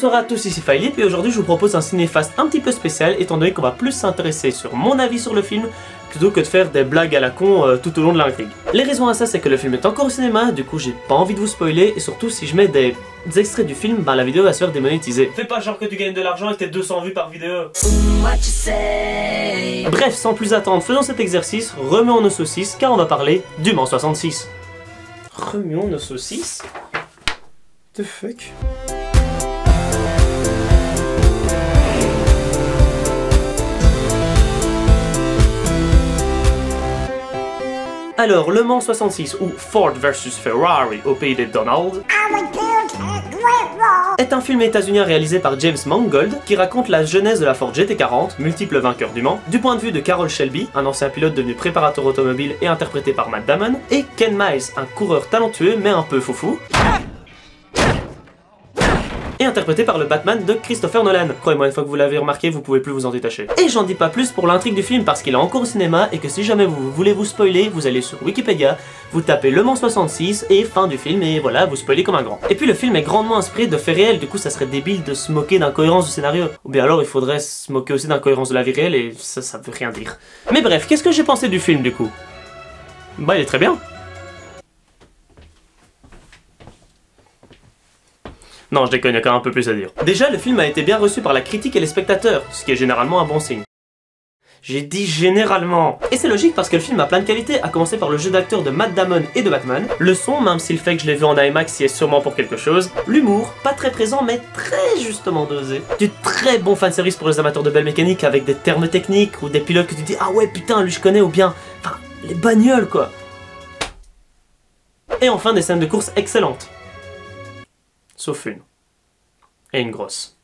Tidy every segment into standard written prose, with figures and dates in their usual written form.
Bonsoir à tous, ici Philip et aujourd'hui je vous propose un cinéfast un petit peu spécial étant donné qu'on va plus s'intéresser sur mon avis sur le film plutôt que de faire des blagues à la con tout au long de l'intrigue. Les raisons à ça c'est que le film est encore au cinéma, du coup j'ai pas envie de vous spoiler et surtout si je mets des extraits du film, bah la vidéo va se faire démonétiser. Fais pas genre que tu gagnes de l'argent avec tes 200 vues par vidéo. Bref, sans plus attendre, faisons cet exercice, remuons nos saucisses car on va parler du Mans 66. Remuons nos saucisses? The fuck? Alors, Le Mans 66 ou Ford vs Ferrari au pays des Donald est un film états-unien réalisé par James Mangold qui raconte la genèse de la Ford GT40, multiple vainqueur du Mans, du point de vue de Carroll Shelby, un ancien pilote devenu préparateur automobile et interprété par Matt Damon, et Ken Miles, un coureur talentueux mais un peu foufou, et interprété par le Batman de Christopher Nolan. Croyez-moi, une fois que vous l'avez remarqué, vous pouvez plus vous en détacher. Et j'en dis pas plus pour l'intrigue du film parce qu'il est encore au cinéma et que si jamais vous voulez vous spoiler, vous allez sur Wikipédia, vous tapez Le Mans 66 et fin du film et voilà, vous spoilez comme un grand. Et puis le film est grandement inspiré de faits réels, du coup ça serait débile de se moquer d'incohérence du scénario. Ou bien alors il faudrait se moquer aussi d'incohérence de la vie réelle et ça veut rien dire. Mais bref, qu'est-ce que j'ai pensé du film du coup? Bah il est très bien. Non, je déconne, il y a quand même un peu plus à dire. Déjà, le film a été bien reçu par la critique et les spectateurs, ce qui est généralement un bon signe. J'ai dit généralement. Et c'est logique parce que le film a plein de qualités, à commencer par le jeu d'acteur de Matt Damon et de Batman, le son, même si le fait que je l'ai vu en IMAX y est sûrement pour quelque chose, l'humour, pas très présent mais très justement dosé, du très bon fanservice pour les amateurs de belle mécanique avec des termes techniques ou des pilotes que tu dis ah ouais putain lui je connais ou bien, enfin les bagnoles quoi. Et enfin des scènes de course excellentes. Sauf une. Et une grosse.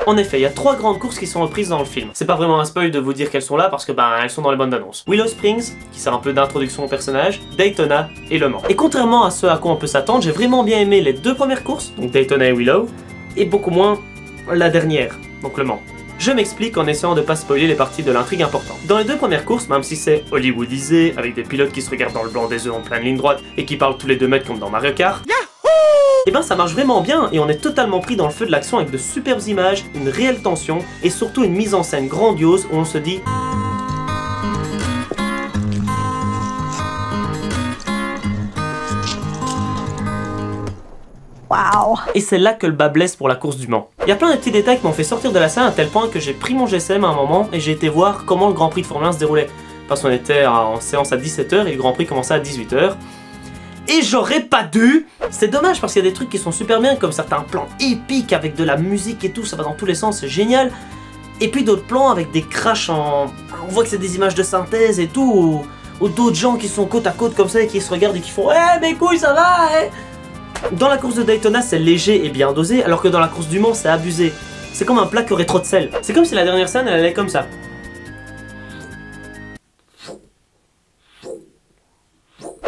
En effet, il y a 3 grandes courses qui sont reprises dans le film. C'est pas vraiment un spoil de vous dire qu'elles sont là parce que elles sont dans les bandes annonces. Willow Springs, qui sert un peu d'introduction au personnage, Daytona et Le Mans. Et contrairement à ce à quoi on peut s'attendre, j'ai vraiment bien aimé les 2 premières courses, donc Daytona et Willow, et beaucoup moins la dernière, donc Le Mans. Je m'explique en essayant de pas spoiler les parties de l'intrigue importantes. Dans les 2 premières courses, même si c'est hollywoodisé, avec des pilotes qui se regardent dans le blanc des œufs en pleine ligne droite et qui parlent tous les 2 mètres comme dans Mario Kart, et ben ça marche vraiment bien et on est totalement pris dans le feu de l'action avec de superbes images, une réelle tension et surtout une mise en scène grandiose où on se dit wow. Et c'est là que le bas blesse pour la course du Mans. Il y a plein de petits détails qui m'ont fait sortir de la salle à tel point que j'ai pris mon GSM à un moment et j'ai été voir comment le Grand Prix de Formule 1 se déroulait. Parce qu'on était en séance à 17 h et le Grand Prix commençait à 18 h. Et j'aurais pas dû. C'est dommage parce qu'il y a des trucs qui sont super bien, comme certains plans épiques avec de la musique et tout, ça va dans tous les sens, c'est génial. Et puis d'autres plans avec des crashs en... On voit que c'est des images de synthèse et tout, ou d'autres gens qui sont côte à côte comme ça et qui se regardent et qui font « Eh mes couilles ça va eh !» Dans la course de Daytona c'est léger et bien dosé, alors que dans la course du Mans c'est abusé. C'est comme un plat qui aurait trop de sel. C'est comme si la dernière scène elle allait comme ça.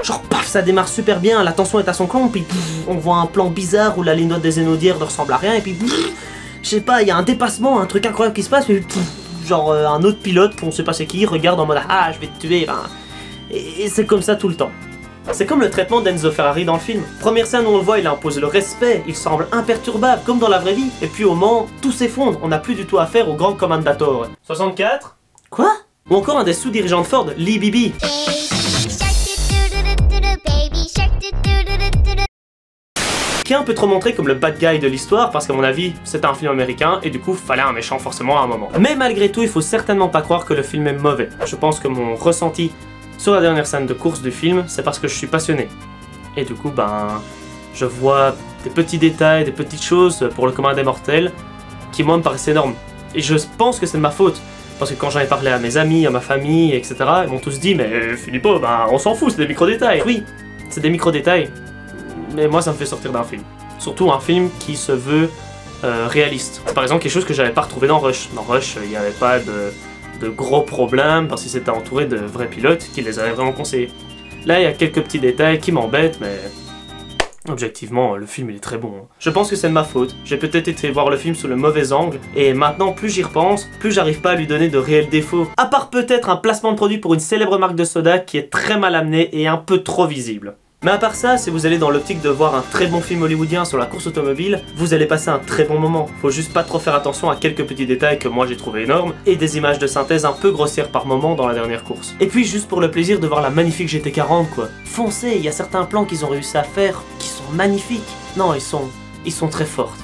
Genre paf, ça démarre super bien, la tension est à son comble, puis pff, on voit un plan bizarre où la ligne droite des Zénodières ne ressemble à rien, et puis je sais pas, il y a un dépassement, un truc incroyable qui se passe, puis genre un autre pilote qu'on sait pas c'est qui regarde en mode ah je vais te tuer, ben, et c'est comme ça tout le temps. C'est comme le traitement d'Enzo Ferrari dans le film. Première scène où on le voit, il impose le respect, il semble imperturbable comme dans la vraie vie, et puis au Mans, tout s'effondre, on n'a plus du tout affaire au grand commandatore. 64? Quoi? Ou encore un des sous-dirigeants de Ford, Lee Beebe. Qui est un peu trop montré comme le bad guy de l'histoire parce qu'à mon avis c'est un film américain et du coup fallait un méchant forcément à un moment. Mais malgré tout il faut certainement pas croire que le film est mauvais. Je pense que mon ressenti sur la dernière scène de course du film c'est parce que je suis passionné. Et du coup je vois des petits détails, des petites choses pour le commun des mortels qui moi me paraissent énormes. Et je pense que c'est de ma faute. Parce que quand j'en ai parlé à mes amis, à ma famille, etc. Ils m'ont tous dit mais Philippot, on s'en fout, c'est des micro-détails. Oui, c'est des micro-détails. Mais moi ça me fait sortir d'un film. Surtout un film qui se veut réaliste. C'est par exemple quelque chose que j'avais pas retrouvé dans Rush. Dans Rush, il n'y avait pas de gros problèmes parce que c'était entouré de vrais pilotes qui les avaient vraiment conseillés. Là il y a quelques petits détails qui m'embêtent mais... Objectivement, le film il est très bon. Je pense que c'est de ma faute. J'ai peut-être été voir le film sous le mauvais angle et maintenant plus j'y repense, plus j'arrive pas à lui donner de réels défauts. À part peut-être un placement de produit pour une célèbre marque de soda qui est très mal amené et un peu trop visible. Mais à part ça, si vous allez dans l'optique de voir un très bon film hollywoodien sur la course automobile, vous allez passer un très bon moment. Faut juste pas trop faire attention à quelques petits détails que moi j'ai trouvé énormes, et des images de synthèse un peu grossières par moment dans la dernière course. Et puis juste pour le plaisir de voir la magnifique GT40 quoi. Foncez, il y a certains plans qu'ils ont réussi à faire qui sont magnifiques. Non, ils sont très forts.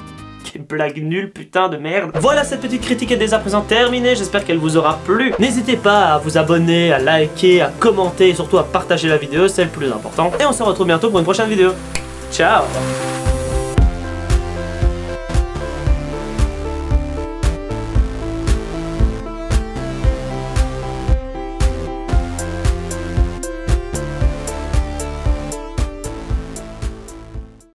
Quelle blague nulle, putain de merde. Voilà, cette petite critique est dès à présent terminée, j'espère qu'elle vous aura plu. N'hésitez pas à vous abonner, à liker, à commenter et surtout à partager la vidéo, c'est le plus important. Et on se retrouve bientôt pour une prochaine vidéo. Ciao.